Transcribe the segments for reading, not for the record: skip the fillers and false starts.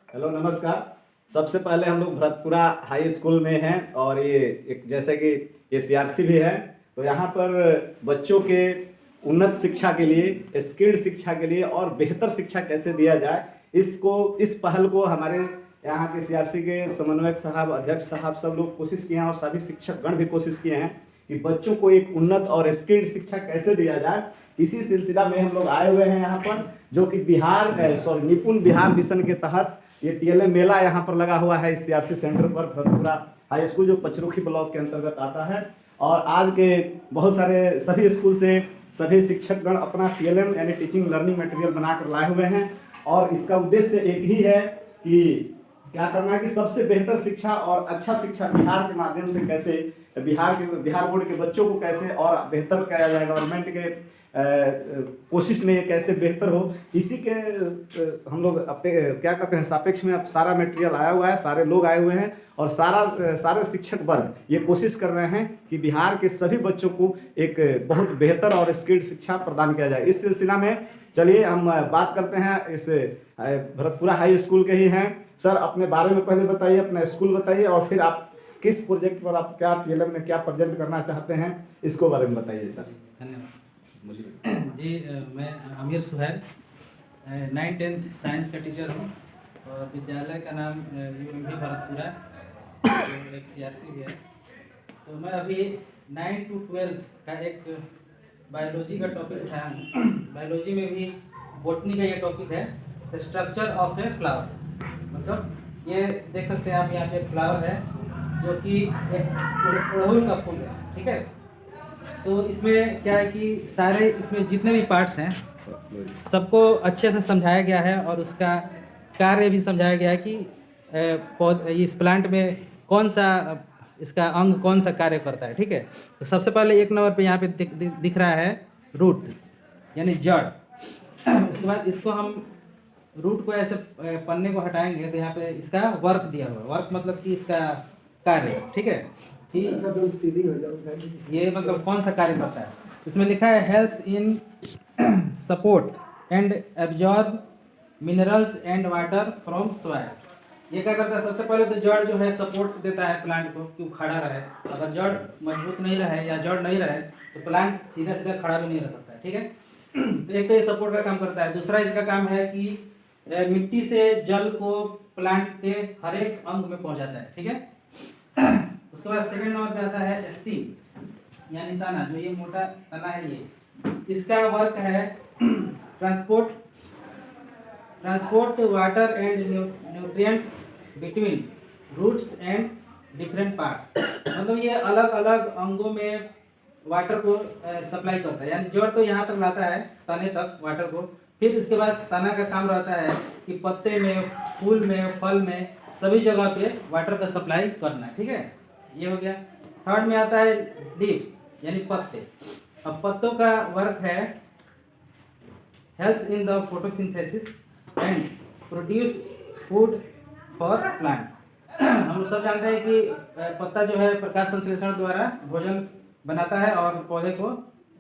Hello नमस्कार। सबसे पहले हम लोग भरतपुरा हाई स्कूल में हैं और ये एक जैसे कि ये सीआरसी भी है, तो यहाँ पर बच्चों के उन्नत शिक्षा के लिए, स्किल्ड शिक्षा के लिए और बेहतर शिक्षा कैसे दिया जाए, इस पहल को हमारे यहाँ के सीआरसी के समन्वयक साहब, अध्यक्ष साहब सब लोग कोशिश किए हैं और सभी शिक्षक गण भी कोशिश किए हैं कि बच्चों को एक उन्नत और स्किल्ड शिक्षा कैसे दिया जाए। इसी सिलसिला में हम लोग आए हुए हैं यहाँ पर, जो कि निपुण बिहार मिशन के तहत ये टीएलए मेला यहाँ पर लगा हुआ है इस सीआरसी सेंटर पर, भरतपुरा हाई स्कूल जो पचरुखी ब्लॉक के अंतर्गत आता है। और आज के बहुत सारे सभी स्कूल से सभी शिक्षकगण अपना टीएलएम यानी टीचिंग लर्निंग मटेरियल बनाकर लाए हुए हैं और इसका उद्देश्य एक ही है कि क्या करना है कि सबसे बेहतर शिक्षा और अच्छा शिक्षा बिहार के माध्यम से कैसे बिहार बोर्ड के बच्चों को कैसे और बेहतर किया जाए, गवर्नमेंट के कोशिश में ये कैसे बेहतर हो, इसी के हम लोग क्या कहते हैं सापेक्ष में अब सारा मटेरियल आया हुआ है, सारे लोग आए हुए हैं और सारे शिक्षक वर्ग ये कोशिश कर रहे हैं कि बिहार के सभी बच्चों को एक बहुत बेहतर और स्किल्ड शिक्षा प्रदान किया जाए। इस सिलसिला में चलिए हम बात करते हैं। इस भरतपुरा हाई स्कूल के ही हैं। सर, अपने बारे में पहले बताइए, अपना स्कूल बताइए और फिर आप किस प्रोजेक्ट पर आप क्या टीएलएम में क्या प्रेजेंट करना चाहते हैं, इसको बारे में बताइए सर। धन्यवाद जी। मैं आमिर सुहैल 9th-10th साइंस का टीचर हूँ और विद्यालय का नाम यूएमबी भरतपुरा, जो एक सीआरसी भी है। तो मैं अभी 9 to 12 का एक बायोलॉजी का टॉपिक उठाया हूँ। बायोलॉजी में भी बॉटनी का ये टॉपिक है, the structure of a flower. मतलब ये देख सकते हैं आप, यहाँ पे फ्लावर है जो कि एक अड़हुल का फूल है, ठीक है। तो इसमें क्या है कि सारे इसमें जितने भी पार्ट्स हैं सबको अच्छे से समझाया गया है और उसका कार्य भी समझाया गया है कि इस प्लांट में कौन सा इसका अंग कौन सा कार्य करता है, ठीक है। तो सबसे पहले 1 नंबर पे यहाँ पे दिख रहा है रूट यानी जड़। उसके बाद इसको हम रूट को ऐसे पन्ने को हटाएंगे तो यहाँ पे इसका वर्क दिया हुआ है। वर्क मतलब कि इसका कार्य, ठीक है। ये मतलब कौन सा कार्य करता है, इसमें लिखा है help in support and absorb minerals and water from soil. ये क्या करता है, सबसे पहले तो जड़ जो है सपोर्ट देता है प्लांट को कि वो खड़ा रहे। अगर जड़ मजबूत नहीं रहे या जड़ नहीं रहे तो प्लांट सीधा सीधा खड़ा भी नहीं रह सकता है, ठीक है। तो एक तो ये सपोर्ट का काम करता है। दूसरा इसका काम है कि मिट्टी से जल को प्लांट के हर एक अंग में पहुंचाता है, ठीक है। उसके बाद सेकंड नंबर पे आता है स्टीम यानी तना, जो ये मोटा तना है ये, इसका वर्क है transport water and nutrients between roots and different parts. मतलब ये अलग अलग अंगों में वाटर को सप्लाई करता है। यानी जड़ तो यहाँ तक लाता है तने तक वाटर को, फिर उसके बाद तना का काम रहता है कि पत्ते में, फूल में, फल में, सभी जगह पे वाटर का सप्लाई करना, ठीक है। ये हो गया। थर्ड में आता है लीव्स यानी पत्ते। अब पत्तों का वर्क है helps in the photosynthesis and produce food for plant. हम लोग सब जानते हैं कि पत्ता जो है प्रकाश संश्लेषण द्वारा भोजन बनाता है और पौधे को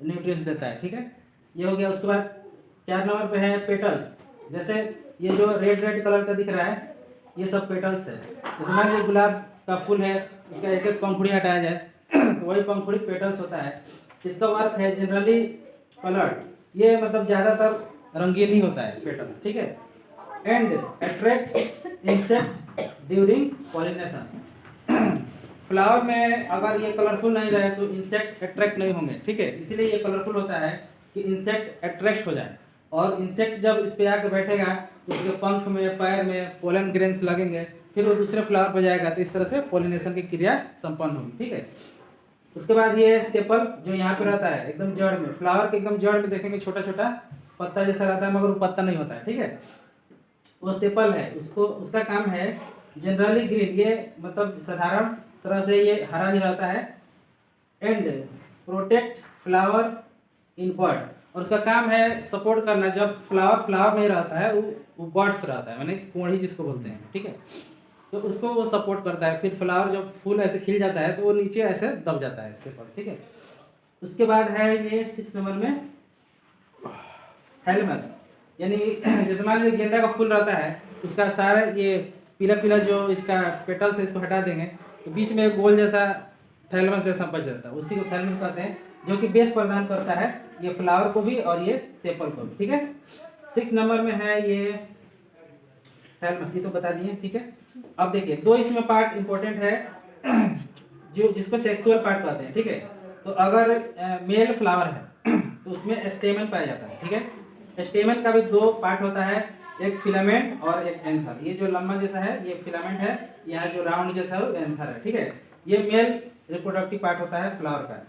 न्यूट्रिएंट्स देता है, ठीक है। ये हो गया। उसके बाद 4 नंबर पे है पेटल्स। जैसे ये जो रेड कलर का दिख रहा है ये सब पेटल्स है। जैसे मान लीजिए गुलाब का फूल है, इसका एक एक पंखुड़ी हटाया जाए तो वही पंखुड़ी पेटल्स होता है। इसका वर्क है जनरली कलर्ड, ये मतलब ज़्यादातर रंगीन ही होता है पेटल्स, ठीक है। And attracts insect during pollination. Flower में अगर ये कलरफुल नहीं रहे तो इंसेक्ट अट्रैक्ट नहीं होंगे, ठीक है। इसीलिए ये कलरफुल होता है कि इंसेक्ट अट्रैक्ट हो जाए। और इंसेक्ट जब इस पे आकर बैठेगा तो उसके पंख में, पैर में पोलन ग्रेन्स लगेंगे, फिर वो दूसरे फ्लावर पर जाएगा, तो इस तरह से पोलिनेशन की क्रिया संपन्न होगी, ठीक है। उसके बाद ये स्टेपल जो यहाँ पे रहता है एकदम जड़ में, फ्लावर के एकदम जड़ में देखेंगे छोटा छोटा पत्ता जैसा रहता है मगर वो पत्ता नहीं होता है, ठीक है। वो स्टेपल है, उसका काम है जनरली ग्रीन, ये मतलब साधारण तरह से ये हरा ही रहता है। And protect flower in bird, और उसका काम है सपोर्ट करना। जब फ्लावर नहीं रहता है वो बर्ड्स रहता है, माने कोढ़ी जिसको बोलते हैं, ठीक है। तो उसको वो सपोर्ट करता है। फिर फ्लावर जब फूल ऐसे खिल जाता है तो वो नीचे ऐसे दब जाता है इससे पर, ठीक है। उसके बाद है ये 6 नंबर में थैलेमस, यानी जैसे मान लीजिए गेंदा का फूल रहता है उसका सारा ये पीला पीला जो इसका पेटल्स है इसको हटा देंगे तो बीच में एक गोल जैसा थैलमस जैसा बच जाता है, उसी को थैलमस कहते हैं, जो कि बेस प्रदान करता है ये फ्लावर को भी और ये सेपल को भी। ठीक है, 6 नंबर में है ये थैलमस, ये तो बता दिए। ठीक है, अब देखिए दो इसमें पार्ट इंपॉर्टेंट है जो जिसको सेक्सुअल पार्ट कहते हैं। ठीक है, तो अगर मेल फ्लावर है तो उसमें स्टेमन पाया जाता है। ठीक है, स्टेमन का भी दो पार्ट होता है, एक फिलामेंट और एक एंथर। ये जो लंबा जैसा है ये फिलामेंट है, यहाँ जो राउंड जैसा है वो एंथर है। ठीक है, ये मेल रिप्रोडक्टिव पार्ट होता है फ्लावर का।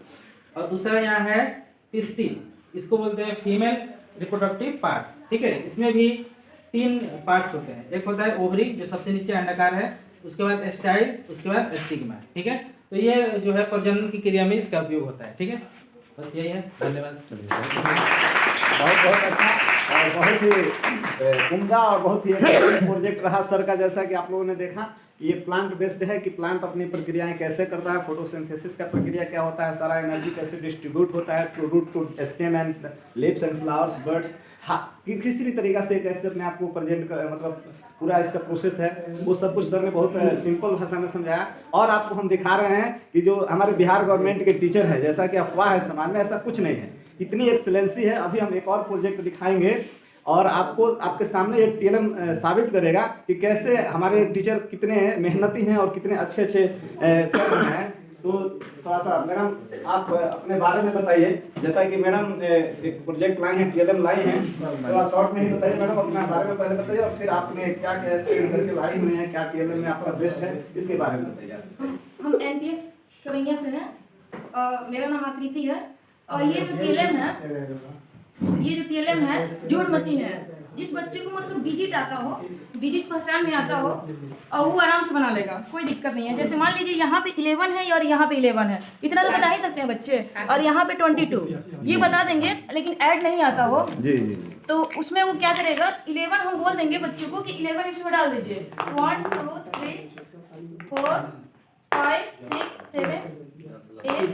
और दूसरा यहाँ है पिस्टिल, इसको बोलते हैं फीमेल रिप्रोडक्टिव पार्ट्स। ठीक है, इसमें भी 3 पार्ट्स होते हैं, एक होता है ओवरी जो सबसे नीचे अंडाकार है, उसके बाद स्टाइल, उसके बाद स्टिग्मा। ठीक है, तो ये जो है प्रजनन की क्रिया में इसका उपयोग होता है। ठीक है, बस यही है, धन्यवाद। बहुत बहुत अच्छा और बहुत ही उम्दा और बहुत ही प्रोजेक्ट रहा सर का। जैसा कि आप लोगों ने देखा ये प्लांट बेस्ड है कि प्लांट अपनी प्रक्रियाएं कैसे करता है, फोटोसिंथेसिस का प्रक्रिया क्या होता है, सारा एनर्जी कैसे डिस्ट्रीब्यूट होता है through root to stem and leaves and flowers birds. हाँ, किसी भी तरीका से कैसे अपने आप को प्रेजेंट कर, मतलब पूरा इसका प्रोसेस है वो सब कुछ सर ने बहुत सिंपल भाषा में समझाया। और आपको हम दिखा रहे हैं कि जो हमारे बिहार गवर्नमेंट के टीचर हैं, जैसा कि अफवाह है समाज में, ऐसा कुछ नहीं है, इतनी एक्सीलेंसी है। अभी हम एक और प्रोजेक्ट दिखाएंगे और आपको आपके सामने ये टीएलएम साबित करेगा कि कैसे हमारे टीचर कितने मेहनती हैं और कितने अच्छे अच्छे कर रहे हैं। तो थोड़ा सा मैडम आप अपने बारे में बताइए, जैसा कि मैडम एक प्रोजेक्ट लाई हैं, टीएलएम लाई हैं, थोड़ा शॉर्ट में ही बताइए मैडम, अपने बारे में पहले बताइए और फिर आपने क्या क्या स्क्रीन करके लाई हुई हैं, क्या टीएलएम में आपका बेस्ट है, इसके बारे में बताइए। हम एनपीएस सरैया से हैं और मेरा नाम आकृति है। और ये जो टीएलएम है जोड़ मशीन है, जिस बच्चे को मतलब डिजिट आता हो, डिजिट पहचान में आता हो और वो आराम से बना लेगा, कोई दिक्कत नहीं है। जैसे मान लीजिए यहाँ पे 11 है और यहाँ पे 11 है, इतना तो बता ही सकते हैं बच्चे, और यहाँ पे 22 ये बता देंगे, लेकिन ऐड नहीं आता हो जी जी, तो उसमें वो क्या करेगा, 11 हम बोल देंगे बच्चों को कि 11 इसमें डाल दीजिए, 1 2 3 4 5 6 7 8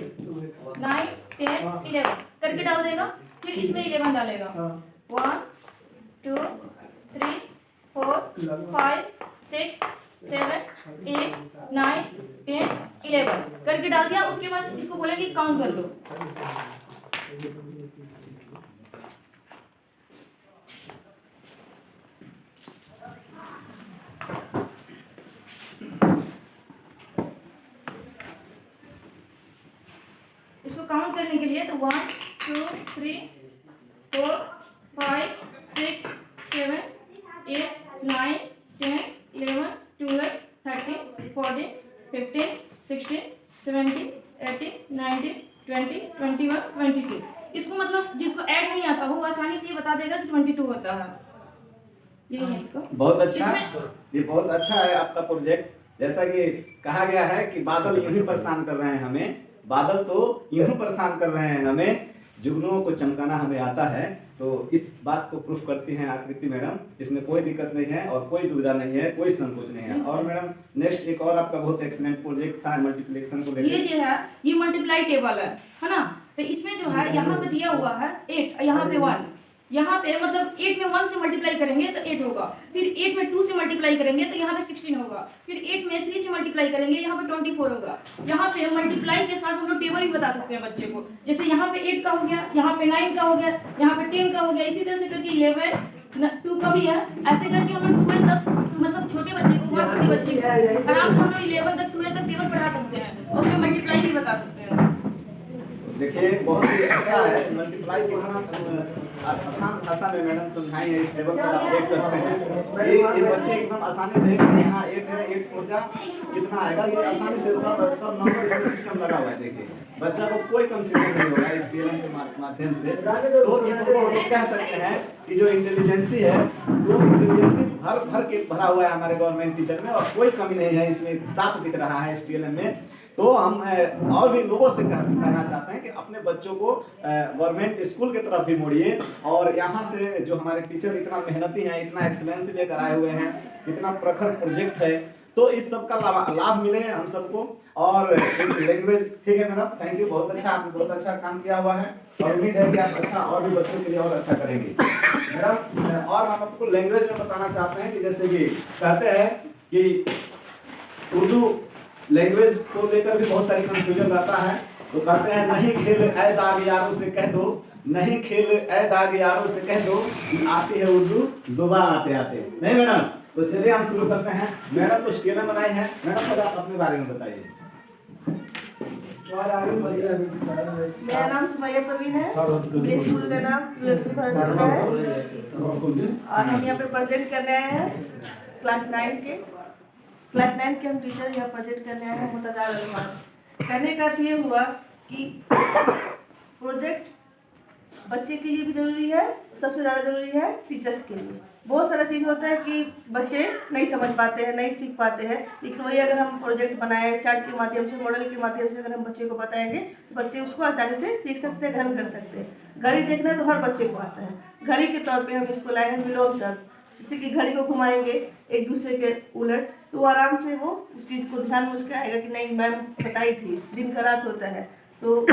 9 10 11 करके डाल देगा। फिर इसमें 11 डालेगा, 1 2 3 4 5 6 7 8 9 10 11 करके डाल दिया। उसके बाद इसको बोलेंगे काउंट कर लो। इसको काउंट करने के लिए तो 1 2 3 4 5 6 7 8 9 10 11 12 13 14 15 16 17 18 19 20 21 22। इसको मतलब जिसको ऐड नहीं आता हो वो आसानी से ये बता देगा कि 22 होता है। यही है इसको। बहुत अच्छा, ये बहुत अच्छा है आपका प्रोजेक्ट। जैसा कि कहा गया है कि बादल यूं ही परेशान कर रहे हैं हमें, बादल तो यूं ही परेशान कर रहे हैं हमें, जुगनुओं को चमकाना हमें आता है। तो इस बात को प्रूफ करती हैं आकृति मैडम, इसमें कोई दिक्कत नहीं है और कोई दुविधा नहीं है, कोई संकोच नहीं है। और मैडम नेक्स्ट एक और आपका बहुत एक्सीलेंट प्रोजेक्ट था मल्टीप्लिकेशन को लेकर। ये जो है ये मल्टीप्लाई टेबल है ना, तो इसमें जो है यहाँ पे दिया हुआ है 8, यहाँ पे 1, यहाँ पे मतलब 8 में 1 से मल्टीप्लाई करेंगे तो 8 होगा, फिर 8 में 2 से मल्टीप्लाई करेंगे तो यहाँ पे 16 होगा, फिर 8 में 3 से मल्टीप्लाई करेंगे यहाँ पे 24 होगा। यहाँ पे मल्टीप्लाई के साथ हम लोग टेबल भी बता सकते हैं बच्चे को, जैसे यहाँ पे 8 का हो गया, यहाँ पे 9 का हो गया, यहाँ पे 10 का हो गया, इसी तरह से करके 11 2 का भी है, ऐसे करके हम लोग 12 तक मतलब छोटे बच्चे को बच्चे को आराम से हम लोग 11 तक 12 तक टेबल पढ़ा सकते हैं और उसमें मल्टीप्लाई भी बता सकते हैं। देखिए बहुत ही अच्छा है, मल्टीप्लाई कितना आसान भाषा में मैडम समझाई है, इस टेबल पर आप देख सकते हैं। ये बच्चे एकदम आसानी से, यहाँ 8 है, 8 4 जा कितना आएगा, ये आसानी से सब नंबर इसमें सिस्टम लगा हुआ है। देखिए बच्चा को कोई कंफ्यूजन नहीं होगा इस टीएलएम के माध्यम से। तो इसको हम कह सकते हैं कि जो इंटेलिजेंसी है वो इंटेलिजेंसी भर के भरा हुआ है हमारे गवर्नमेंट टीचर में, और कोई कमी नहीं है इसमें, साफ दिख रहा है इस टीएलएम में। तो हम और भी लोगों से कहना चाहते हैं कि अपने बच्चों को गवर्नमेंट स्कूल की तरफ भी मोड़िए, और यहाँ से जो हमारे टीचर इतना मेहनती हैं, इतना एक्सीलेंस लेकर आए हुए हैं, इतना प्रखर प्रोजेक्ट है, तो इस सब का लाभ मिले हम सबको। और लैंग्वेज ठीक है मैडम, थैंक यू, बहुत अच्छा, आपने बहुत अच्छा काम किया हुआ है। और उम्मीद है कि आप अच्छा और भी बच्चों के लिए और अच्छा करेंगे। मैडम और हम आपको लैंग्वेज में बताना चाहते हैं कि जैसे कि कहते हैं कि उर्दू लैंग्वेज को लेकर भी बहुत सारी कंफ्यूजन रहता है। तो कहते हैं नहीं खेल ऐ दाग यारों से कह दो, नहीं खेल ऐ दाग यारों से कह दो, आती है उर्दू जुबान आते आते। नहीं मैडम, तो चलिए हम शुरू करते हैं। मैडम कुछ टेलर बनाई है, मैडम पहले आप अपने बारे में बताइए। मेरा नाम सुमैया परवीन है। मेरे स्कूल का नाम है और हम यहाँ पे प्रेजेंट करने आए हैं क्लास 9 के हम टीचर यहाँ प्रेजेंट करने आए हैं मुतदाद अल्फाज। कहने का अर्थ ये हुआ कि प्रोजेक्ट बच्चे के लिए भी जरूरी है, सबसे ज़्यादा जरूरी है टीचर्स के लिए। बहुत सारा चीज़ होता है कि बच्चे नहीं समझ पाते हैं, नहीं सीख पाते हैं, लेकिन वही अगर हम प्रोजेक्ट बनाए चार्ट के माध्यम से, मॉडल के माध्यम से अगर हम बच्चे को बताएंगे तो बच्चे उसको आसानी से सीख सकते हैं, ग्रहण कर सकते हैं। घड़ी देखना तो हर बच्चे को आता है। घड़ी के तौर पे हम इसको लाए हैं विलोम शब्द, जैसे कि घड़ी को घुमाएंगे एक दूसरे के उलट तो आराम से वो उस चीज़ को ध्यान में उसके आएगा कि नहीं मैम बताई थी, दिन का रात होता है। तो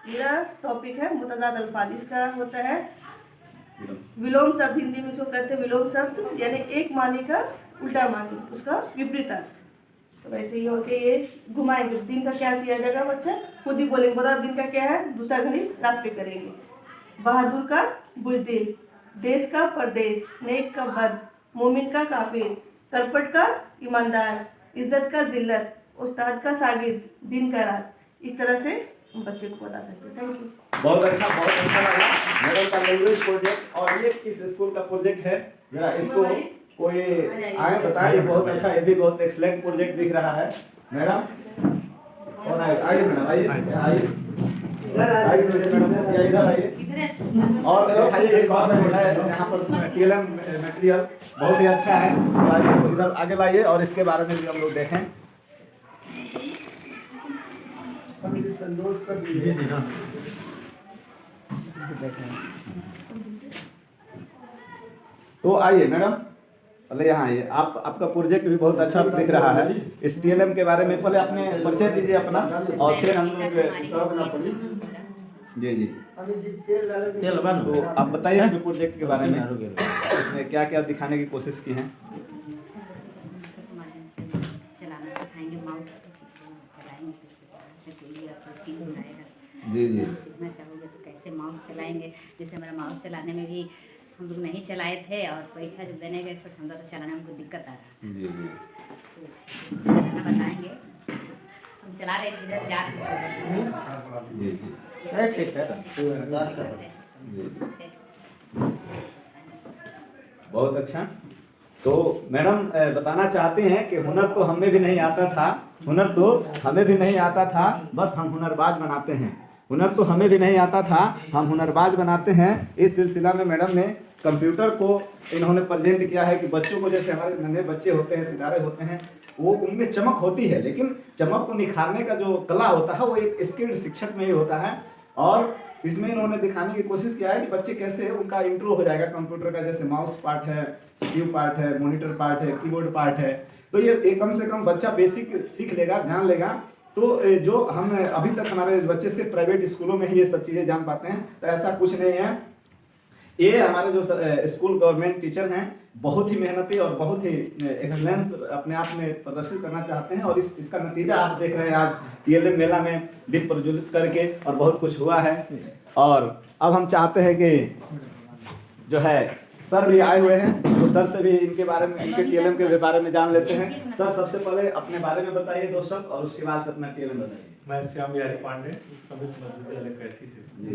मेरा टॉपिक है मुतदाद अल्फाज। इसका होता है विलोम शब्द, हिंदी में इसको कहते हैं विलोम शब्द, यानी एक मानी का उल्टा मानी, उसका विपरीत अर्थ। तो वैसे ही हो के ये घुमाएंगे, दिन का क्या किया जाएगा बच्चा खुद ही बोलेंगे, बताओ दिन का क्या है, दूसरा घड़ी रात पे करेंगे। बहादुर का बुजदिल, देश का परदेश, नेक का बद, मोमिन का काफिर, करपट का ईमानदार, इज्जत का जिल्लत, उस्ताद का शागिर्द, दिन का रात। इस तरह से हम बच्चे को बता सकते हैं। Thank you. बहुत अच्छा लगा मैडम का लैंग्वेज प्रोजेक्ट। और ये किस स्कूल का प्रोजेक्ट है, जरा इसको कोई आए बताइए। बहुत अच्छा, ये भी बहुत एक्सीलेंट प्रोजेक्ट दिख रहा है मैडम। और आइए मैडम, आइए मैडम, इधर आइए। और दिखाइए एक और है यहाँ पर टीएलएम मटेरियल बहुत ही अच्छा है। तो इधर आगे लाइए और इसके बारे में भी हम लोग देखें। तो आइए मैडम, पहले यहाँ आइए। आपका प्रोजेक्ट भी बहुत अच्छा दिख रहा है। इस टीएलएम के बारे में पहले अपने परिचय दीजिए अपना, और फिर हम लोग जी तो आप बताइए अपने प्रोजेक्ट के बारे में, इसमें क्या क्या दिखाने की कोशिश की है। चलाना सिखाएंगे, माउस चलाएंगे जी जी सीखना चाहोगे तो कैसे माउस चलाएंगे। जैसे हमारा माउस चलाने में भी हम लोग नहीं चलाए थे और परीक्षा जब देने गए सक्षमता तो चलाने में हमको दिक्कत आ रहा है। जी जी तो चलाना बताएंगे, हम चला रहे थे इधर जा जी जी ठीक है। बहुत अच्छा। तो मैडम बताना चाहते हैं कि हुनर तो हमें भी नहीं आता था, हुनर तो हमें भी नहीं आता था, बस हम हुनरबाज बनाते हैं। हुनर तो हमें भी नहीं आता था, हम हुनरबाज बनाते हैं। इस सिलसिला में मैडम ने कंप्यूटर को इन्होंने प्रेजेंट किया है कि बच्चों को, जैसे हमारे नन्हे बच्चे होते हैं, सितारे होते हैं, वो उनमें चमक होती है, लेकिन चमक को निखारने का जो कला होता है वो एक स्किल्ड शिक्षक में ही होता है। और इसमें इन्होंने दिखाने की कोशिश किया है कि बच्चे कैसे उनका इंट्रो हो जाएगा कंप्यूटर का, जैसे माउस पार्ट है, सीपीयू पार्ट है, मॉनिटर पार्ट है, कीबोर्ड पार्ट है। तो ये कम से कम बच्चा बेसिक सीख लेगा, जान लेगा। तो जो हम अभी तक हमारे बच्चे से प्राइवेट स्कूलों में ही ये सब चीज़ें जान पाते हैं, तो ऐसा कुछ नहीं है। ये हमारे जो स्कूल गवर्नमेंट टीचर हैं बहुत ही मेहनती और बहुत ही एक्सलेंस अपने आप में प्रदर्शित करना चाहते हैं। और इसका नतीजा आप देख रहे हैं आज टीएलएम मेला में दीप प्रज्वलित करके, और बहुत कुछ हुआ है। और अब हम चाहते हैं कि जो है सर भी आए हुए हैं, तो सर से भी इनके बारे में, इनके टीएलएम के बारे में जान लेते हैं। सर सबसे पहले अपने बारे में बताइए दो शब्द, और उसके बाद से अपना टीएलएम बताइए। मैं श्याम बिहारी पांडे, अमित मध्य विद्यालय कैथी से। जी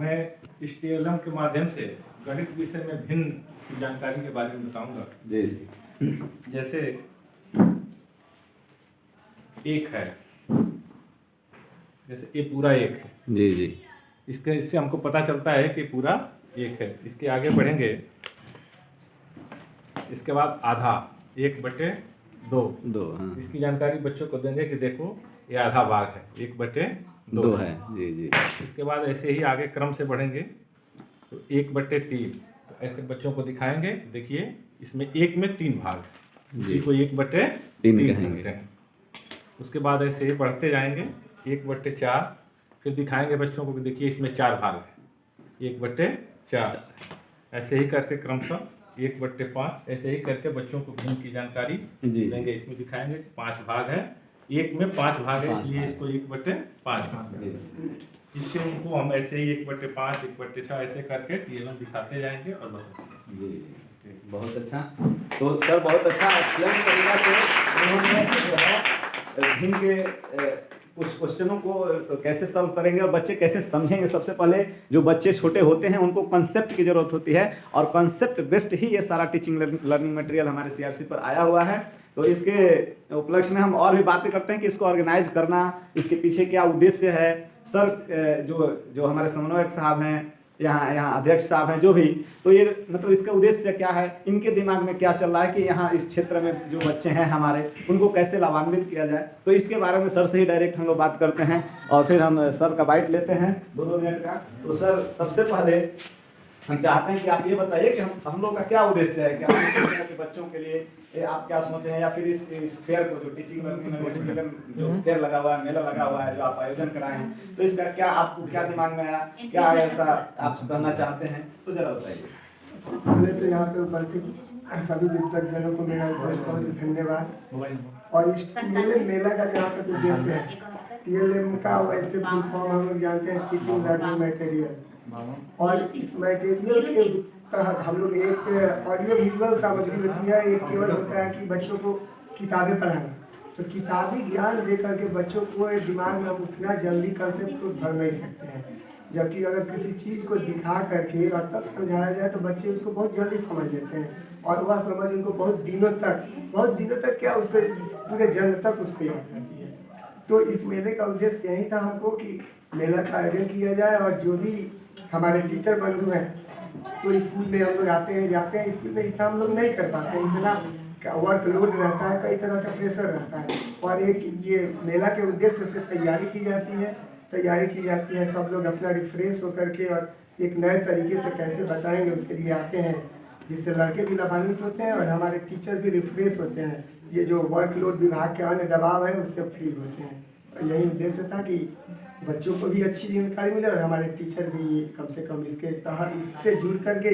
मैं इस टीएलएम के माध्यम से गणित विषय में भिन्न जानकारी के बारे में बताऊंगा। जी जैसे एक है, जैसे ये पूरा एक है, जी जी इससे हमको पता चलता है कि पूरा एक है। इसके आगे बढ़ेंगे, इसके बाद आधा, 1/2। हाँ। इसकी जानकारी बच्चों को देंगे कि देखो ये आधा भाग है, 1/2 है। जी जी इसके बाद ऐसे ही आगे क्रम से बढ़ेंगे तो 1/3, तो ऐसे बच्चों को दिखाएंगे, देखिए इसमें 1 में 3 भाग है, इसी को 1/3 कहते हैं। उसके बाद ऐसे ही बढ़ते जाएंगे, 1/4, फिर दिखाएंगे बच्चों को कि देखिए इसमें 4 भाग है, 1/4 ऐसे ही करके क्रमशः 1/5 ऐसे ही करके बच्चों को भिन्न की जानकारी जी। देंगे। इसमें दिखाएंगे 5 भाग है, 1 में 5 भाग है, इसलिए इसको 1/5 जी। इससे उनको हम ऐसे ही 1/5 1/6 ऐसे करके TLM दिखाते जाएंगे और बताएंगे। जी, बहुत अच्छा। तो सर बहुत अच्छा एक्सीलेंट तरीका से उन्होंने जो है भिन्न के कुछ क्वेश्चनों को कैसे सॉल्व करेंगे और बच्चे कैसे समझेंगे। सबसे पहले जो बच्चे छोटे होते हैं उनको कंसेप्ट की ज़रूरत होती है और कंसेप्ट बेस्ड ही ये सारा टीचिंग लर्निंग मटेरियल हमारे CRC पर आया हुआ है। तो इसके उपलक्ष्य में हम और भी बातें करते हैं कि इसको ऑर्गेनाइज करना, इसके पीछे क्या उद्देश्य है। सर जो हमारे समन्वयक साहब हैं, यहाँ अध्यक्ष साहब हैं, जो भी, तो ये मतलब इसका उद्देश्य क्या है, इनके दिमाग में क्या चल रहा है कि यहाँ इस क्षेत्र में जो बच्चे हैं हमारे उनको कैसे लाभान्वित किया जाए। तो इसके बारे में सर से ही डायरेक्ट हम लोग बात करते हैं और फिर हम सर का बाइट लेते हैं 2 मिनट का। तो सर सबसे पहले हम चाहते हैं कि आप ये बताइए कि हम लोग का क्या उद्देश्य है, क्या के बच्चों के लिए आप क्या सोचते हैं, या फिर इस फेयर को जो टीचिंग लर्निंग जो फेयर लगा हुआ है, मेला लगा हुआ है जो आप आयोजन कराए हैं, तो इसका क्या आपको क्या दिमाग में आया, क्या ऐसा आप कहना चाहते हैं, तो जरा बताइए। सबसे पहले तो यहाँ पे उपस्थित सभी विद्वज्जनों को मेरा बहुत बहुत धन्यवाद। और इस TLM मेला का जहाँ तक उद्देश्य है, TLM का वैसे फुल फॉर्म हम लोग जानते हैं टीचिंग लर्निंग मटेरियल, और इस मटेरियल के तहत हम लोग एक ऑडियो विजुअल सामग्री होती है, एक केवल होता है कि बच्चों को किताबें पढ़ाना। तो किताबी ज्ञान दे करके बच्चों को दिमाग में उतना जल्दी कंसेप्ट को भर नहीं सकते हैं, जबकि अगर किसी चीज़ को दिखा करके और तब समझाया जाए तो बच्चे उसको बहुत जल्दी समझ लेते हैं और वह समझ उनको बहुत दिनों तक क्या उसको पूरे जन्म तक उसको याद रहती है। तो इस मेले का उद्देश्य यही था हमको कि मेला का आयोजन किया जाए और जो भी हमारे टीचर बंधु हैं तो स्कूल में हम लोग आते हैं जाते हैं, स्कूल में इतना हम लोग नहीं कर पाते, इतना वर्कलोड रहता है, कई तरह का प्रेशर रहता है, और एक ये मेला के उद्देश्य से तैयारी की जाती है। सब लोग अपना रिफ्रेश होकर के और एक नए तरीके से कैसे बताएंगे उसके लिए आते हैं, जिससे लड़के भी लाभान्वित होते हैं और हमारे टीचर भी रिफ्रेश होते हैं। ये जो वर्कलोड विभाग के अन्य दबाव है उससे फ्री होते हैं। और यही उद्देश्य था कि बच्चों को भी अच्छी जानकारी मिले और हमारे टीचर भी कम से कम इससे जुड़ करके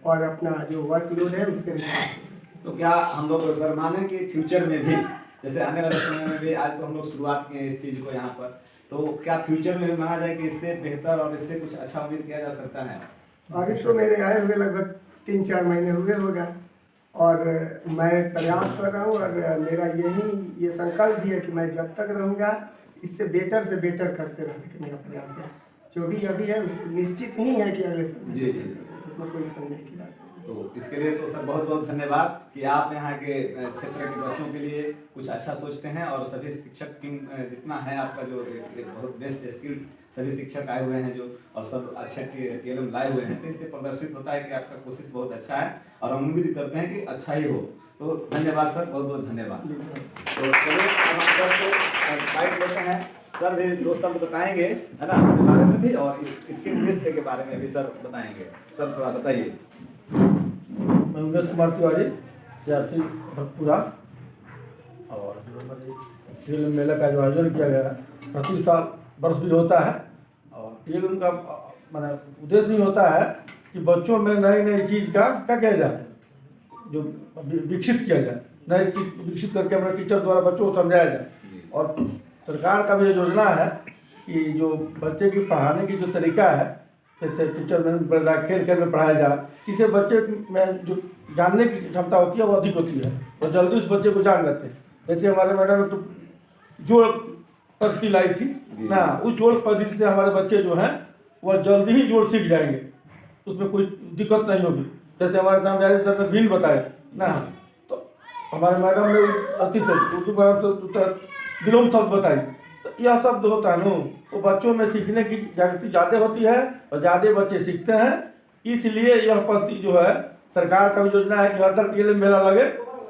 और अपना जो वर्कलोड है उससे रिफ्रेश हो सके। तो क्या हम लोग सर माने कि फ्यूचर में भी, जैसे आने वाले समय में भी, आज तो हम लोग शुरुआत किए इस चीज़ को यहाँ पर, तो क्या फ्यूचर में भी माना जाए कि इससे बेहतर और इससे कुछ अच्छा उम्मीद किया जा सकता है? अभी तो मेरे आए हुए लगभग 3-4 महीने हुए होगा और मैं प्रयास कर रहा हूँ और मेरा ये संकल्प भी है कि मैं जब तक रहूँगा इससे बेटर से बेटर करते रहने का मेरा प्रयास है। जो भी अभी है उस निश्चित ही है कि अगले समय उसमें कोई संदेह की बात नहीं। तो इसके लिए तो सर बहुत बहुत धन्यवाद कि आप यहाँ के क्षेत्र के बच्चों के लिए कुछ अच्छा सोचते हैं और सभी शिक्षक टीम जितना है आपका जो एक बहुत बेस्ट स्किल्ड सभी शिक्षक आए हुए हैं जो, और सब अच्छे TLM लाए हुए हैं, तो इससे प्रदर्शित होता है कि आपका कोशिश बहुत अच्छा है और हम उम्मीद करते हैं कि अच्छा ही हो। तो धन्यवाद सर, बहुत बहुत धन्यवाद। तो चलिए हम सर से बाइट लेते हैं, सर भी 2 शब्द बताएंगे है ना अपने बारे में भी और इसके उद्देश्य के बारे में भी सर बताएंगे। सर थोड़ा बताइए। मैं उमेश कुमार तिवारी, CRC भरतपुरा। और जो हमारे TLM मेला का जो आयोजन किया गया है प्रति साल वर्ष भी होता है और TLM का माने उद्देश्य ही होता है कि बच्चों में नई चीज़ का क्या किया जाए, जो विकसित किया जाए, नई चीज़ विकसित करके अपने टीचर द्वारा बच्चों को समझाया जाए। और सरकार का भी योजना है कि जो बच्चे की पढ़ाने की जो तरीका है, जैसे टीचर में खेल में पढ़ाया जाए, इससे बच्चे में जो जानने की क्षमता होती है वो अधिक होती है और जल्दी उस बच्चे को जान लेते हैं। जैसे हमारे मैडम तो जोड़ पद्धति लाई थी ना, उस जोड़ पद्धति से हमारे बच्चे जो हैं वह जल्दी ही जोड़ सीख जाएंगे, उसमें कोई दिक्कत नहीं होगी। जैसे हमारे सामने सर ने भिन्न बताए ना, तो हमारे मैडम ने अति से उर्दू मैडम से विलोम शब्द बताई, तो यह शब्द होता है न, तो बच्चों में सीखने की जागृति ज़्यादा होती है और ज़्यादा बच्चे सीखते हैं। इसलिए यह पद्धति जो है सरकार का भी योजना है कि हर साल TLM मेला लगे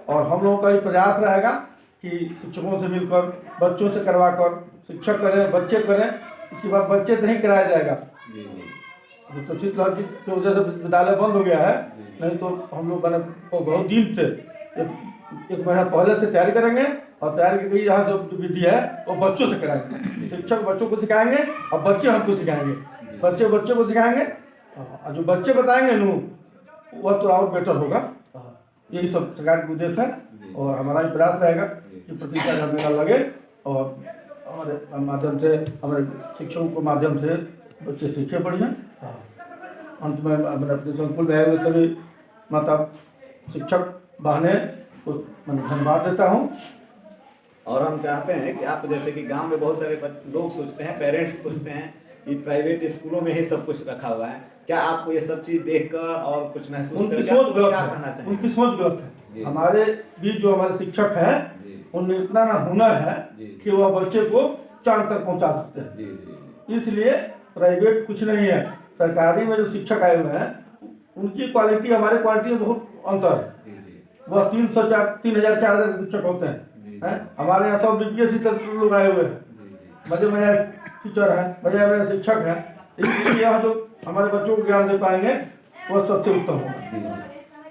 और हम लोगों का भी प्रयास रहेगा कि शिक्षकों से मिलकर बच्चों से करवा कर शिक्षक करें, बच्चे करें, इसके बाद बच्चे से ही कराया जाएगा। तो शीतलहर की वजह से विद्यालय बंद हो गया है, नहीं तो हम लोग बहुत दिन से एक महीना पहले से तैयारी करेंगे और तैयारी की गई यहाँ जो विधि है वो बच्चों से कराएंगे। शिक्षक बच्चों को सिखाएंगे और बच्चे हमको सिखाएंगे, बच्चे को सिखाएंगे और जो बच्चे बताएंगे नू वह तो और बेटर होगा। यही सब सरकार के उद्देश्य है और हमारा भी प्रयास रहेगा कि प्रति साल मेला लगे और हमारे माध्यम से, हमारे शिक्षकों के माध्यम से बच्चे सीखे बढ़िया। अंत में मैंने अपने संकुल में आए हुए सभी माता शिक्षक बहने को मैं धन्यवाद देता हूँ। और हम चाहते हैं कि आप जैसे कि गांव में बहुत सारे लोग सोचते हैं, पेरेंट्स सोचते हैं कि प्राइवेट स्कूलों में ही सब कुछ रखा हुआ है। क्या आपको ये सब चीज़ देखकर और कुछ महसूस उनकी करके सोच आपको गलत क्या है, कहना चाहिए? उनकी सोच गलत है। हमारे बीच जो हमारे शिक्षक हैं उनमें इतना ना हुनर है कि वह बच्चे को चांद तक पहुंचा सकते हैं। इसलिए प्राइवेट कुछ नहीं है, सरकारी में जो शिक्षक आए हुए हैं उनकी क्वालिटी हमारे क्वालिटी में बहुत अंतर है। वह 3,000 4,000 शिक्षक होते हैं, हमारे यहाँ सब BPSC से लोग आए हुए हैं, मजे टीचर हैं, मजे शिक्षक हैं। इसलिए यहाँ जो हमारे बच्चों को ज्ञान दे पाएंगे वह सबसे उत्तम होगा।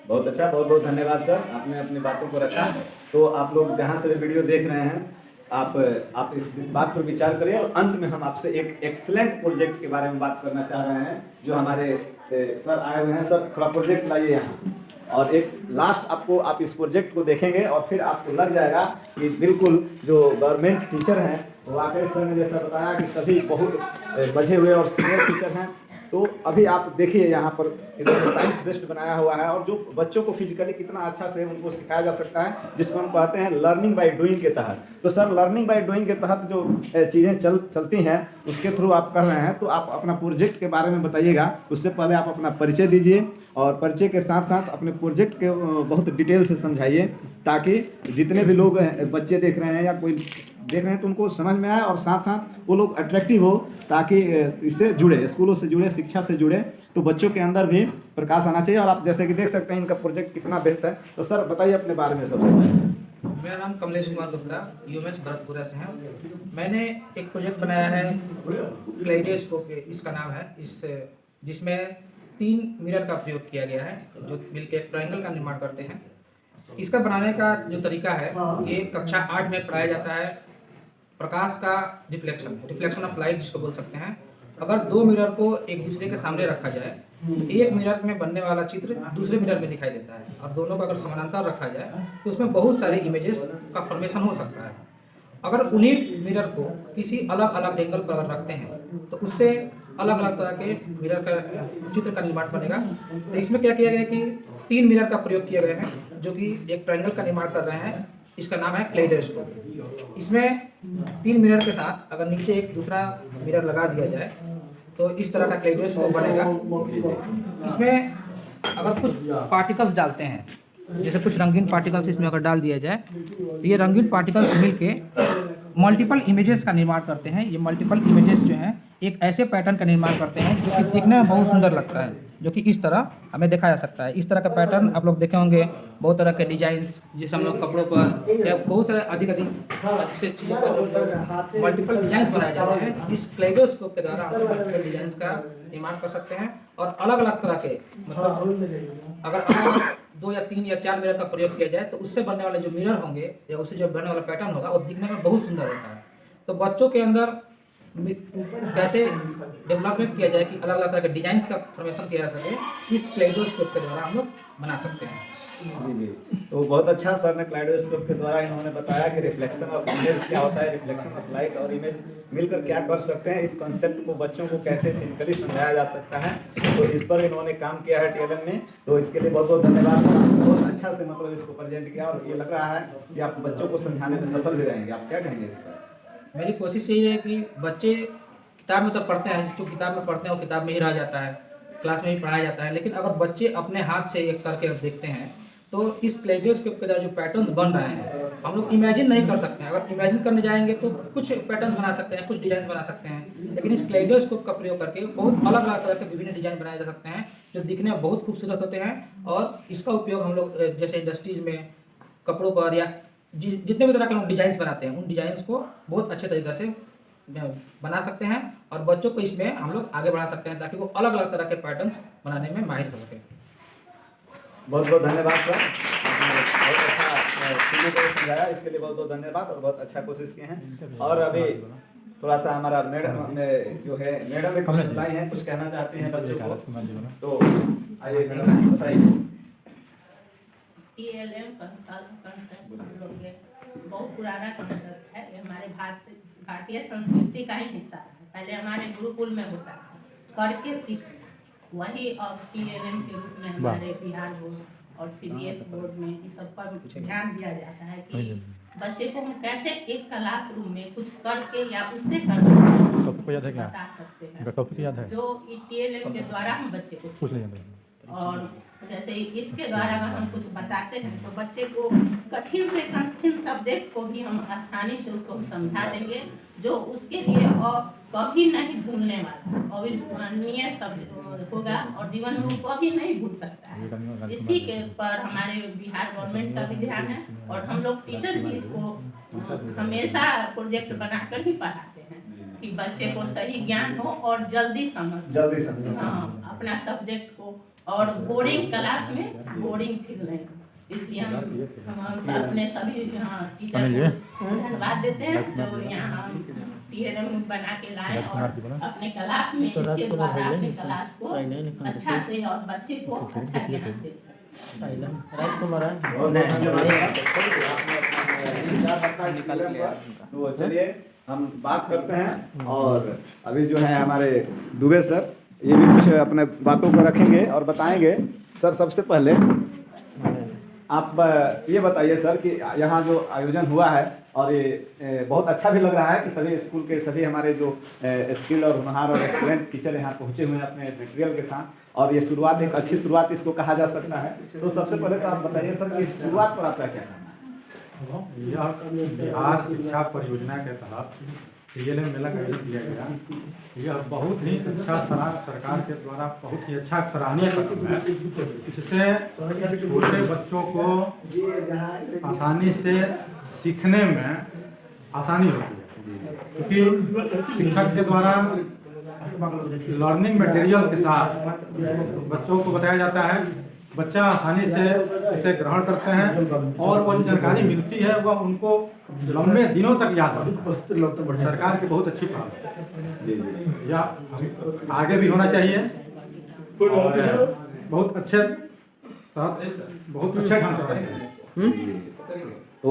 बहुत अच्छा, बहुत बहुत धन्यवाद सर, आपने अपनी बातों को रखा। तो आप लोग जहाँ से वीडियो देख रहे हैं आप इस बात पर विचार करें और अंत में हम आपसे एक एक्सीलेंट प्रोजेक्ट के बारे में बात करना चाह रहे हैं जो हमारे सर आए हुए हैं। सर थोड़ा प्रोजेक्ट लाइए यहाँ, और एक लास्ट आप इस प्रोजेक्ट को देखेंगे और फिर आपको लग जाएगा कि बिल्कुल जो गवर्नमेंट टीचर हैं वाकई सर ने जैसा बताया कि सभी बहुत बचे हुए और सीनियर टीचर हैं। तो अभी आप देखिए यहाँ पर इन्होंने साइंस बेस्ड बनाया हुआ है और जो बच्चों को फिजिकली कितना अच्छा से उनको सिखाया जा सकता है, जिसको हम कहते हैं लर्निंग बाय डूइंग के तहत। तो सर लर्निंग बाय डूइंग के तहत जो चीज़ें चलती हैं उसके थ्रू आप कर रहे हैं, तो आप अपना प्रोजेक्ट के बारे में बताइएगा। उससे पहले आप अपना परिचय दीजिए और परिचय के साथ साथ अपने प्रोजेक्ट के बहुत डिटेल से समझाइए ताकि जितने भी लोग बच्चे देख रहे हैं या कोई देख रहे हैं तो उनको समझ में आए और साथ साथ वो लोग अट्रैक्टिव हो ताकि इससे जुड़े, स्कूलों से जुड़े, शिक्षा से जुड़े, तो बच्चों के अंदर भी प्रकाश आना चाहिए। और आप जैसे कि देख सकते हैं इनका प्रोजेक्ट कितना बेहतर है। तो सर बताइए अपने बारे में सबसे पहले। मेरा नाम कमलेश कुमार गुप्ता, UMS भरतपुरा से है। मैंने एक प्रोजेक्ट बनाया है क्लेडोस्कोप, इसका नाम है, जिसमें 3 मिरर का प्रयोग किया गया है जो मिलकर एक ट्रायंगल का निर्माण करते हैं। इसका बनाने का जो तरीका है ये कक्षा 8 में पढ़ाया जाता है। प्रकाश का रिफ्लेक्शन ऑफ लाइट जिसको बोल सकते हैं। अगर 2 मिरर को एक दूसरे के सामने रखा जाए तो एक मिरर में बनने वाला चित्र दूसरे मिरर में दिखाई देता है, और दोनों को अगर समानांतर रखा जाए तो उसमें बहुत सारे इमेजेस का फॉर्मेशन हो सकता है। अगर उन्हीं मिरर को किसी अलग अलग एंगल पर अगर रखते हैं तो उससे अलग अलग तरह के मिरर का चित्र का निर्माण बनेगा। तो इसमें क्या किया गया कि 3 मिरर का प्रयोग किए गए हैं जो कि एक ट्रायंगल का निर्माण कर रहे हैं। इसका नाम है क्लेडोस्कोप। इसमें 3 मिरर के साथ अगर नीचे एक दूसरा मिरर लगा दिया जाए तो इस तरह का क्लेडोस्कोप बनेगा। इसमें अगर कुछ पार्टिकल्स डालते हैं, जैसे कुछ रंगीन पार्टिकल्स इसमें अगर डाल दिया जाए तो ये रंगीन पार्टिकल्स मिलके मल्टीपल इमेजेस का निर्माण करते हैं। ये मल्टीपल इमेजेस जो हैं एक ऐसे पैटर्न का निर्माण करते हैं जो कि दिखने में बहुत सुंदर लगता है, जो कि इस तरह हमें देखा जा सकता है। इस तरह का पैटर्न आप लोग देखे होंगे, बहुत तरह के डिजाइन्स जैसे हम लोग कपड़ों पर या बहुत सारे अधिक अच्छे चीज़ों पर मल्टीपल डिजाइंस बनाए जाते हैं। इस क्लेडोस्कोप के द्वारा हम मल्टीपल डिजाइंस का निर्माण कर सकते हैं और अलग अलग तरह के, मतलब अगर 2 या 3 या 4 मिरर का प्रयोग किया जाए तो उससे बनने वाले जो मिरर होंगे या उससे जो बनने वाला पैटर्न होगा वो दिखने में बहुत सुंदर होता है। तो बच्चों के अंदर कैसे डेवलपमेंट किया जाए कि अलग अलग तरह के डिजाइंस का फॉर्मेशन किया जा सके, इस क्लेडोस्कोप के द्वारा हम लोग बना सकते हैं। जी। तो बहुत अच्छा सर ने क्लेडोस्कोप के द्वारा इन्होंने बताया कि रिफ्लेक्शन ऑफ इमेज क्या होता है, रिफ्लेक्शन ऑफ लाइट और इमेज मिलकर क्या कर सकते हैं, इस कॉन्सेप्ट को बच्चों को कैसे फिजिकली समझाया जा सकता है। तो इस पर इन्होंने काम किया है TLM में, तो इसके लिए बहुत बहुत धन्यवाद सर। बहुत अच्छा से मतलब इसको प्रेजेंट किया और ये लग रहा है कि आप बच्चों को समझाने में सफल भी रहेंगे। आप क्या कहेंगे इस पर? मेरी कोशिश यही है कि बच्चे किताब में तो पढ़ते हैं, जो किताब में पढ़ते हैं वो किताब में ही रह जाता है, क्लास में ही पढ़ाया जाता है, लेकिन अगर बच्चे अपने हाथ से एक करके देखते हैं तो इस क्लेडोस्कोप के द्वारा जो पैटर्न्स बन रहे हैं हम लोग इमेजिन नहीं कर सकते हैं। अगर इमेजिन करने जाएंगे तो कुछ पैटर्न्स बना सकते हैं, कुछ डिजाइन बना सकते हैं, लेकिन इस क्लेडोस्कोप का प्रयोग करके बहुत अलग अलग तरह के विभिन्न डिजाइन बनाए जा सकते हैं जो दिखने में बहुत खूबसूरत होते हैं। और इसका उपयोग हम लोग जैसे इंडस्ट्रीज में, कपड़ों पर या जितने भी तरह के लोग डिजाइंस बनाते हैं उन डिजाइंस को बहुत अच्छे तरीके से बना सकते हैं और बच्चों को इसमें हम लोग आगे बढ़ा सकते हैं ताकि वो अलग अलग तरह के पैटर्न्स बनाने में माहिर हो सके। बहुत बहुत धन्यवाद सर, बहुत अच्छा समझाया, इसके लिए बहुत बहुत धन्यवाद और बहुत अच्छा कोशिश किए हैं। और अभी थोड़ा सा हमारा मैडम जो है, मैडम ने कुछ बताई हैं, कुछ कहना चाहती हैं बच्चों को, तो आइए मैडम बताइए। TLM कंसेप्ट हम लोग के बहुत पुराना कंसेप्ट है। ये हमारे भारतीय संस्कृति का ही हिस्सा है। पहले हमारे गुरुकुल में होता था, करके सीख, वही अब TLM के रूप में हमारे बिहार बोर्ड और CBS बोर्ड में इस सब पर ध्यान दिया जाता है कि बच्चे को हम कैसे एक क्लासरूम में कुछ करके या उससे करके बता सकते हैं, जो TLM के द्वारा हम बच्चे को। और जैसे इसके द्वारा अगर हम कुछ बताते हैं तो बच्चे को कठिन से कठिन सब्जेक्ट को भी हम आसानी से उसको हम समझा देंगे, जो उसके लिए और कभी नहीं भूलने वाला, अविस्मरणीय सब्जेक्ट होगा और जीवन में वो कभी नहीं भूल सकता है। इसी के पर हमारे बिहार गवर्नमेंट का भी ध्यान है और हम लोग टीचर भी इसको हमेशा प्रोजेक्ट बनाकर ही पढ़ाते हैं कि बच्चे को सही ज्ञान हो और जल्दी समझ अपना सब्जेक्ट को, और बोर्डिंग क्लास में बोर्डिंग फील नहीं। इसलिए हम अपने सभी टीचर को धन्यवाद देते हैं जो यहाँ TLM बना के लाए और अपने क्लास में इसके द्वारा अपने क्लास को अच्छा से और बच्चे को अच्छा ज्ञान दे सके। राजकुमार तो चलिए हम बात करते हैं, और अभी जो है हमारे दुबे सर ये भी कुछ अपने बातों को रखेंगे और बताएंगे। सर सबसे पहले आप ये बताइए सर कि यहाँ जो आयोजन हुआ है, और ये बहुत अच्छा भी लग रहा है कि सभी स्कूल के सभी हमारे जो स्किल और हुनर और एक्सीलेंट टीचर यहाँ पहुँचे हुए हैं अपने मटेरियल के साथ, और ये शुरुआत एक अच्छी शुरुआत इसको कहा जा सकता है। तो सबसे पहले तो आप बताइए सर कि इस शुरुआत पर आपका क्या कहना है? यह बिहार शिक्षा परियोजना के तहत TLM मेला का आयोजन किया गया। यह बहुत ही अच्छा सरकार के द्वारा बहुत ही अच्छा सराहनीय कदम है। इससे छोटे बच्चों को आसानी से सीखने में आसानी होती है, क्योंकि शिक्षक के द्वारा लर्निंग मटेरियल के साथ बच्चों को बताया जाता है, बच्चा आसानी से उसे ग्रहण करते हैं और वो जानकारी मिलती है वह उनको लंबे दिनों तक याद रहती है। सरकार की बहुत अच्छी पहल है, यह आगे भी होना चाहिए और बहुत अच्छे ढंग से होना चाहिए। तो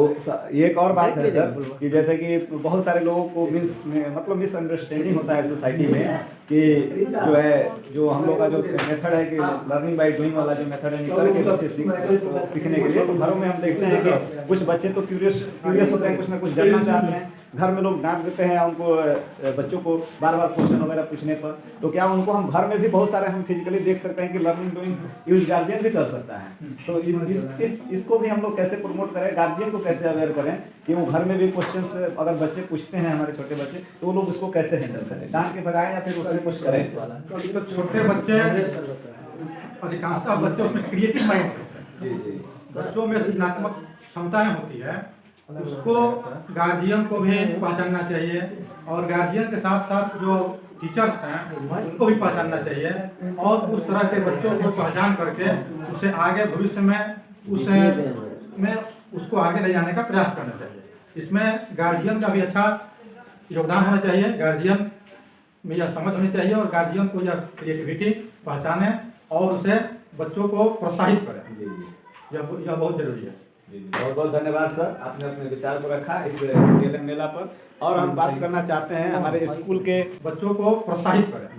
एक और बात है सर कि जैसे कि बहुत सारे लोगों को मतलब मिसअंडरस्टैंडिंग होता है सोसाइटी में कि जो हम लोग का जो मेथड है कि लर्निंग बाय डूइंग वाला जो मेथड है निकल के बच्चे सीखने के लिए, तो घरों में हम देखते हैं कि कुछ बच्चे तो क्यूरियस होते हैं, कुछ ना कुछ जानना चाहते हैं, घर में लोग डांट देते हैं उनको, बच्चों को बार बार क्वेश्चन वगैरह पूछने पर। तो क्या उनको हम घर में भी बहुत सारे हम फिजिकली देख सकते हैं कि लर्निंग डूइंग यूज गार्जियन भी कर सकता है। तो इसको भी हम लोग कैसे प्रमोट करें, गार्जियन को कैसे अवेयर करें कि वो घर में भी क्वेश्चन अगर बच्चे पूछते हैं, हमारे छोटे बच्चे, तो वो लोग उसको कैसे हैंडल करें, डांट के बजाय या फिर उसमें कुछ करें। तो छोटे बच्चे अधिकांशतः बच्चे उसमें क्रिएटिव माइंड होते हैं, बच्चों में सृजनात्मक क्षमताएं होती है, उसको गार्जियन को भी पहचानना चाहिए और गार्जियन के साथ साथ जो टीचर हैं उनको भी पहचानना चाहिए और उस तरह के बच्चों को पहचान करके उसे आगे भविष्य में उसको आगे ले जाने का प्रयास करना चाहिए। इसमें गार्जियन का भी अच्छा योगदान होना चाहिए, गार्जियन में यह समझ होनी चाहिए और गार्जियन को यह क्रिएटिविटी पहचाने और उसे बच्चों को प्रोत्साहित करें, यह बहुत जरूरी है। बहुत बहुत धन्यवाद सर, आपने अपने विचार को रखा इस TLM मेला पर। और हम बात करना चाहते हैं हमारे स्कूल के बच्चों को प्रोत्साहित करें,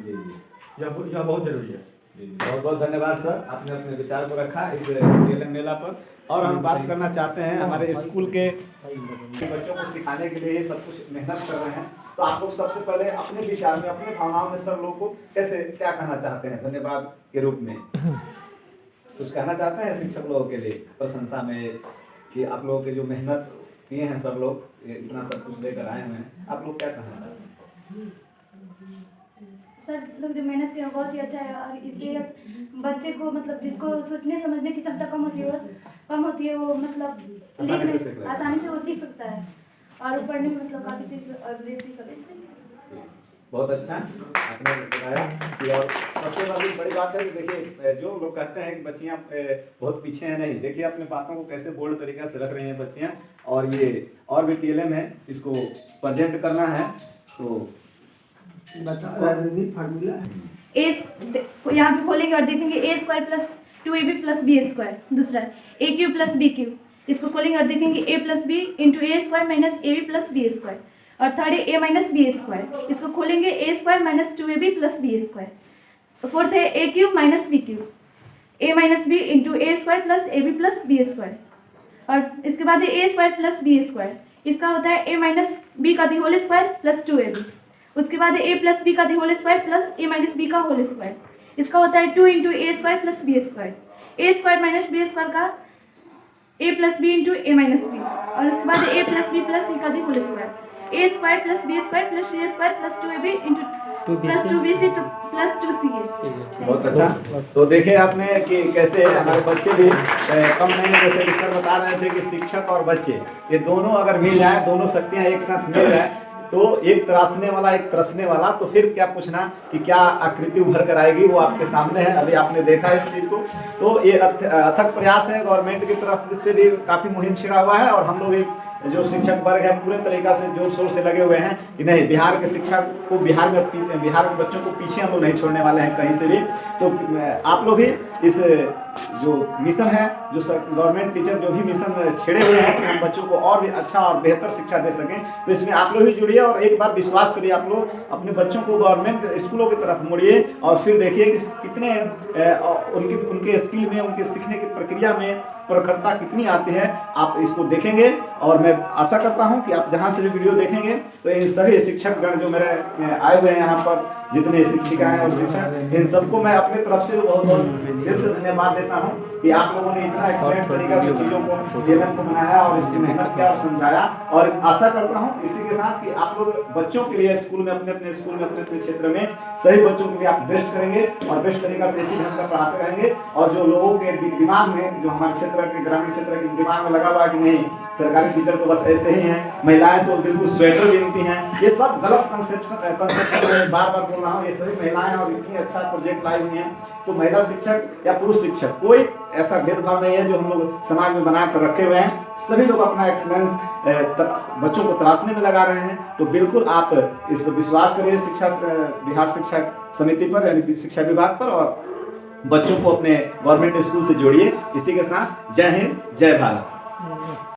यह बहुत जरूरी है। बहुत बहुत धन्यवाद सर, आपने अपने विचार को रखा इस TLM मेला पर। और हम बात करना चाहते हैं हमारे स्कूल के बच्चों को सिखाने के लिए ये सब कुछ मेहनत कर रहे हैं, तो आप लोग सबसे पहले अपने विचार में, अपने भावनाओं में सर लोग को कैसे क्या कहना चाहते हैं धन्यवाद के रूप में? कुछ कहना चाहते हैं शिक्षक लोगों के लिए प्रशंसा में कि आप लोगों के जो मेहनत किए हैं सर लोग, इतना सब कुछ लेकर आए हुए हैं, आप लोग क्या कहना चाहते हैं? सर लोग जो मेहनत किए बहुत ही अच्छा है, और इससे बच्चे को मतलब जिसको सोचने समझने की क्षमता कम होती है वो मतलब आसानी से वो सीख सकता है और पढ़ने में मतलब काफ़ी तेज और बहुत अच्छा आपने बताया कि और सबसे बड़ी बात है कि देखिए जो लोग कहते हैं कि बच्चियां बहुत पीछे हैं, नहीं, देखिए अपने बातों को कैसे बोल्ड तरीके से रख रही हैं बच्चियां। और ये और भी टीएलएम है, इसको प्रेजेंट करना है तो बता राजनीति फार्मूला यहाँ पे खोलेंगे और देखेंगे a square plus 2ab plus b square. दूसरा a cube plus b cube, इसको खोलेंगे और देखेंगे a plus b into a square minus a b plus b square. और थर्ड है ए माइनस बी स्क्वायर, इसको खोलेंगे a square minus 2ab plus b square. Fourth है a cube minus b cube, a minus b into a square plus a b plus b square. और इसके बाद है ए square plus b square, इसका होता है ए माइनस बी का the whole square plus 2ab। उसके बाद है ए प्लस बी का the whole square plus a minus b का होल स्क्वायर, इसका होता है 2 into a square plus b square. A square minus b square का a plus b into a minus b. और उसके बाद है a plus b plus c का the whole square, a square plus b square plus c square plus 2ab into plus 2bc plus 2ca। बहुत अच्छा। तो देखे आपने कि कैसे हमारे बच्चे भी कम नहीं, जैसे कि सर बता रहे थे कि शिक्षक और बच्चे ये दोनों अगर मिल जाए, दोनों शक्तियाँ एक साथ मिल जाए तो एक तरासने वाला एक तरसने वाला, तो फिर क्या पूछना कि क्या आकृति उभर कर आएगी, वो आपके सामने है, अभी आपने देखा इस चीज़ को। तो ये अथक प्रयास है गवर्नमेंट की तरफ से भी, काफ़ी मुहिम छिड़ा हुआ है। और हम लोग जो शिक्षक वर्ग है पूरे तरीका से जोर शोर से लगे हुए हैं कि नहीं, बिहार के शिक्षा को, बिहार के बच्चों को पीछे हम लोग नहीं छोड़ने वाले हैं कहीं से भी। तो आप लोग भी इस जो मिशन है, जो गवर्नमेंट टीचर जो भी मिशन छेड़े हुए हैं कि हम बच्चों को और भी अच्छा और बेहतर शिक्षा दे सकें, तो इसमें आप लोग भी जुड़िए और एक बार विश्वास करिए, आप लोग अपने बच्चों को गवर्नमेंट स्कूलों की तरफ मोड़िए और फिर देखिए कि कितने उनके स्किल में, उनके सीखने की प्रक्रिया में प्रखरता कितनी आती है। आप इसको देखेंगे और मैं आशा करता हूं कि आप जहां से भी वीडियो देखेंगे तो इन सभी शिक्षकगण जो मेरे आए हुए हैं यहाँ पर, जितने शिक्षिकाएं और शिक्षक, इन सबको मैं अपने तरफ से बहुत बहुत दिल से धन्यवाद देता हूं कि आप लोगों ने इतना एक्सीलेंट तरीका से चीज़ों को टीएलएम को बनाया और इसकी मेहनत किया और समझाया। और आशा करता हूं इसी के साथ कि आप लोग बच्चों के लिए स्कूल में, अपने अपने स्कूल में, अपने अपने क्षेत्र में सही बच्चों के लिए आप बेस्ट करेंगे और बेस्ट तरीका से इसी ढंग का पढ़ाते रहेंगे। और जो लोगों के दिमाग में, जो हमारे क्षेत्र के, ग्रामीण क्षेत्र के दिमाग में लगा हुआ कि नहीं सरकारी टीचर तो बस ऐसे ही हैं, महिलाएं तो बिल्कुल स्वेटर बीनती हैं, ये सब गलत कंसेप्ट बार बार बोल रहा हूँ। ये सभी महिलाएं और इतनी अच्छा प्रोजेक्ट लाई हुई हैं, तो महिला शिक्षक या पुरुष शिक्षक कोई ऐसा भेदभाव नहीं है जो हम लोग समाज में बना कर रखे हुए हैं। सभी लोग अपना एक्सलेंस बच्चों को तराशने में लगा रहे हैं। तो बिल्कुल आप इस पर विश्वास करिए बिहार शिक्षा समिति पर, यानी शिक्षा विभाग पर, और बच्चों को अपने गवर्नमेंट स्कूल से जोड़िए। इसी के साथ जय हिंद, जय भारत।